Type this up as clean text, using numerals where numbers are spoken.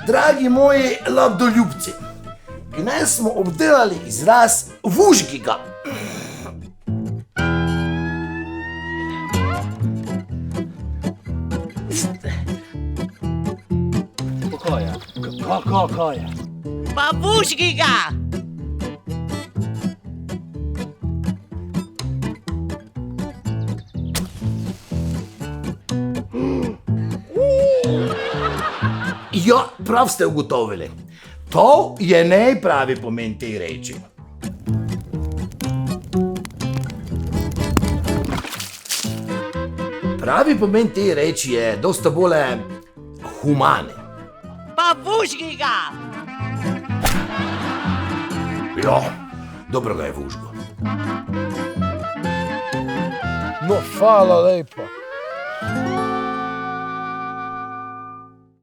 Dragi moji labdoljubci, danes smo obdelali izraz vužgiga. Kako je? Pa vužgi ga! Ja, prav ste ugotovili. To je najpravi pomen te reči. Pravi pomen te reči je dosta bolj humane. Pa vužgi ga! Ja, dobro ga je vužgo. No, hvala lepa.